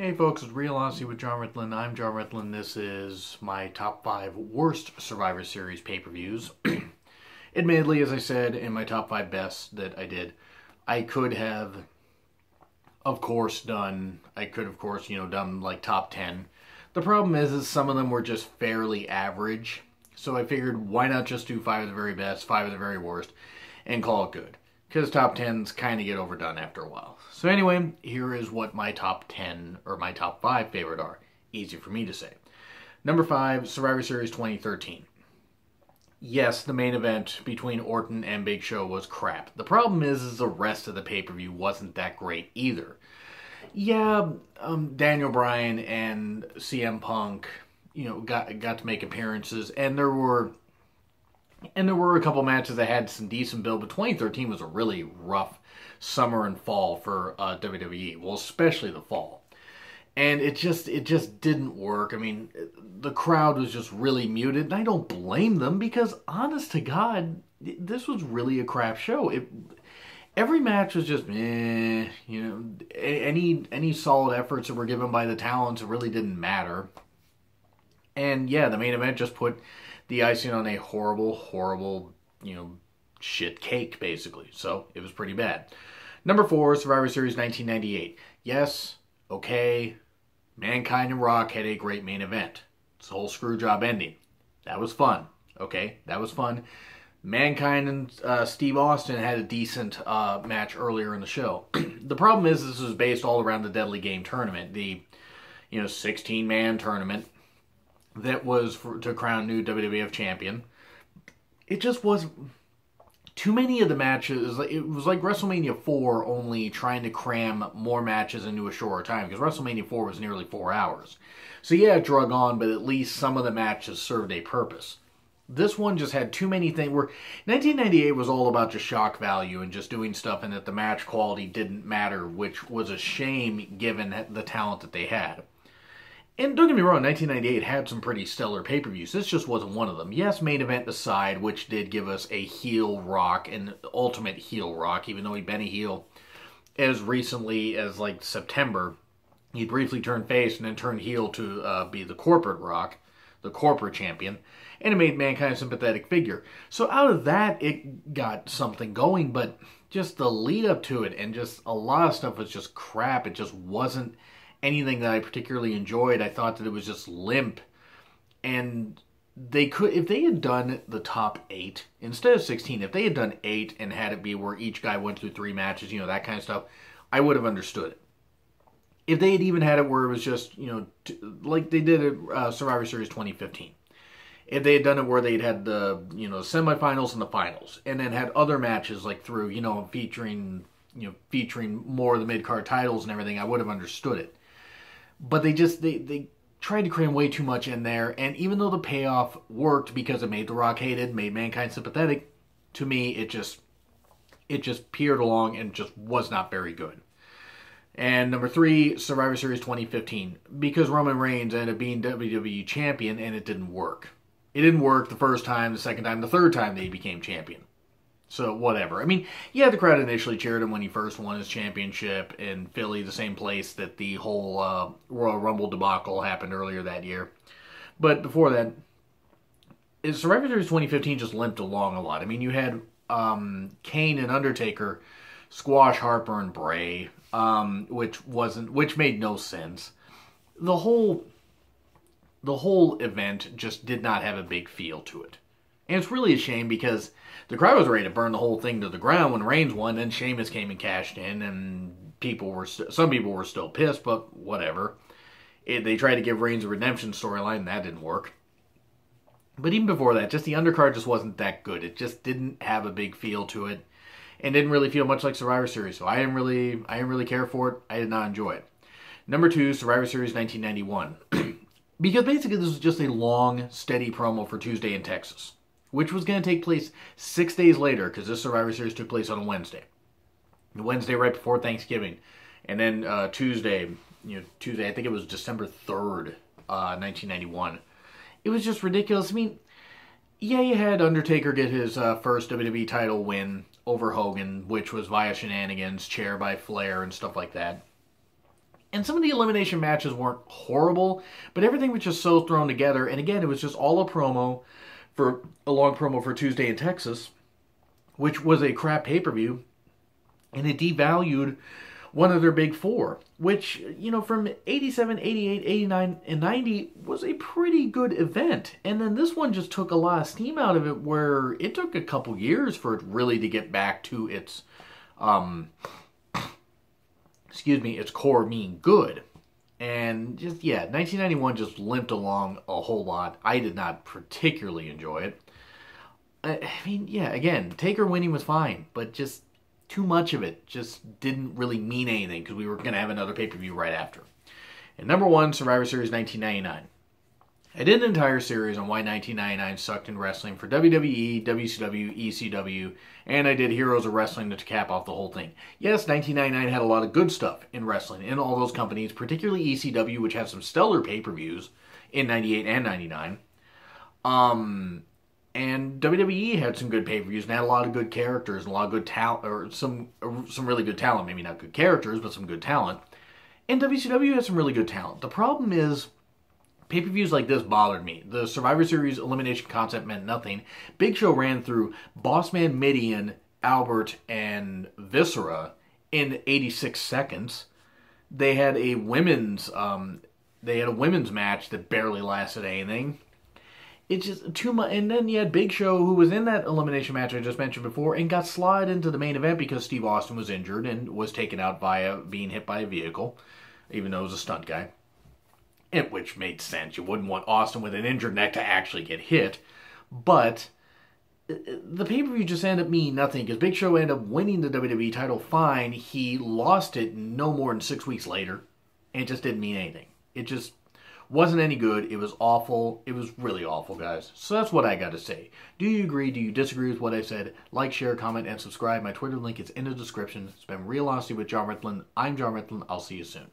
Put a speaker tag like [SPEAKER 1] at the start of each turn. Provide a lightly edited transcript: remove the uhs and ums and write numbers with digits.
[SPEAKER 1] Hey folks, it's Real Honesty with John Ritlin. I'm John Ritlin. This is my top 5 worst Survivor Series pay-per-views. Admittedly, as I said, in my top 5 best that I did, I could have, of course, done like top 10. The problem is some of them were just fairly average. So I figured, why not just do 5 of the very best, 5 of the very worst, and call it good. Because top 10s kind of get overdone after a while. So anyway, here is what my top 10, or my top 5 favorite are. Easy for me to say. Number 5, Survivor Series 2013. Yes, the main event between Orton and Big Show was crap. The problem is the rest of the pay-per-view wasn't that great either. Yeah, Daniel Bryan and CM Punk, got to make appearances, and there were a couple matches that had some decent build, but 2013 was a really rough summer and fall for WWE. Well, especially the fall. And it just didn't work. I mean, the crowd was just really muted, and I don't blame them because, honest to God, this was really a crap show. Every match was just, any solid efforts that were given by the talents, it really didn't matter. And yeah, the main event just put the icing on a horrible, shit cake, basically. So, it was pretty bad. Number 4, Survivor Series 1998. Yes, okay, Mankind and Rock had a great main event. It's the whole screw job ending. That was fun. Okay, that was fun. Mankind and Steve Austin had a decent match earlier in the show. The problem is this was based all around the Deadly Game tournament. The, 16-man tournament that was to crown new WWF champion. It just was too many of the matches. It was like WrestleMania 4 only trying to cram more matches into a shorter time, because WrestleMania 4 was nearly 4 hours. So yeah, it drug on, but at least some of the matches served a purpose. This one just had too many things. Where 1998 was all about just shock value and just doing stuff, and that the match quality didn't matter, which was a shame given the talent that they had. And don't get me wrong, 1998 had some pretty stellar pay-per-views. This just wasn't one of them. Yes, main event aside, which did give us a heel Rock, an ultimate heel Rock, even though he'd been a heel as recently as like September. He briefly turned face and then turned heel to be the corporate Rock, the corporate champion, and it made Mankind a sympathetic figure. So out of that, it got something going, but just the lead up to it and just a lot of stuff was just crap. It just wasn't anything that I particularly enjoyed. I thought that it was just limp. And they could, if they had done the top 8, instead of 16, if they had done 8 and had it be where each guy went through 3 matches, that kind of stuff, I would have understood it. If they had even had it where it was just, like they did at Survivor Series 2015. If they had done it where they'd had the, semifinals and the finals, and then had other matches like through, featuring more of the mid-card titles and everything, I would have understood it. But they tried to cram way too much in there, and even though the payoff worked because it made The Rock hated, made Mankind sympathetic, to me it just peered along and just was not very good. And number 3, Survivor Series 2015, because Roman Reigns ended up being WWE champion and it didn't work. It didn't work the first time, the second time, the third time that he became champion. So, whatever. I mean, yeah, the crowd initially cheered him when he first won his championship in Philly, the same place that the whole Royal Rumble debacle happened earlier that year. But before that, Survivor Series 2015 just limped along a lot. I mean, you had Kane and Undertaker squash Harper and Bray, which made no sense. The whole event just did not have a big feel to it. And it's really a shame because the crowd was ready to burn the whole thing to the ground when Reigns won, and Sheamus came and cashed in, and some people were still pissed, but whatever. They tried to give Reigns a redemption storyline, and that didn't work. But even before that, just the undercard just wasn't that good. It just didn't have a big feel to it, and didn't really feel much like Survivor Series. So I didn't really care for it. I did not enjoy it. Number 2, Survivor Series 1991, because basically this was just a long, steady promo for Tuesday in Texas, which was going to take place 6 days later, because this Survivor Series took place on a Wednesday. The Wednesday right before Thanksgiving. And then Tuesday, I think it was December 3rd, 1991. It was just ridiculous. I mean, yeah, you had Undertaker get his first WWE title win over Hogan, which was via shenanigans, chair by Flair, and stuff like that. And some of the elimination matches weren't horrible, but everything was just so thrown together. And again, it was just all a long promo for Tuesday in Texas, which was a crap pay-per-view, and it devalued one of their big four, which, from 87, 88, 89, and 90 was a pretty good event. And then this one just took a lot of steam out of it, where it took a couple years for it really to get back to its, its core being good. And just, 1991 just limped along a whole lot. I did not particularly enjoy it. Again, Taker winning was fine, but just too much of it just didn't really mean anything, because we were going to have another pay-per-view right after. And number one, Survivor Series 1999. I did an entire series on why 1999 sucked in wrestling for WWE, WCW, ECW, and I did Heroes of Wrestling to cap off the whole thing. Yes, 1999 had a lot of good stuff in wrestling in all those companies, particularly ECW, which had some stellar pay-per-views in 98 and 99. And WWE had some good pay-per-views and had a lot of good characters and a lot of good talent, or some really good talent. Maybe not good characters, but some good talent. And WCW had some really good talent. The problem is, pay-per-views like this bothered me. The Survivor Series elimination concept meant nothing. Big Show ran through Bossman, Mideon, Albert, and Viscera in 86 seconds. They had a women's match that barely lasted anything. It's just too much. And then you had Big Show, who was in that elimination match I just mentioned before, and got slotted into the main event because Steve Austin was injured and was taken out via being hit by a vehicle, even though he was a stunt guy. Which made sense. You wouldn't want Austin with an injured neck to actually get hit. But the pay-per-view just ended up meaning nothing, because Big Show ended up winning the WWE title fine. He lost it no more than 6 weeks later, and it just didn't mean anything. It just wasn't any good. It was awful. It was really awful, guys. So that's what I got to say. Do you agree? Do you disagree with what I said? Like, share, comment, and subscribe. My Twitter link is in the description. It's been Real Honesty with John Ritlin. I'm John Ritlin. I'll see you soon.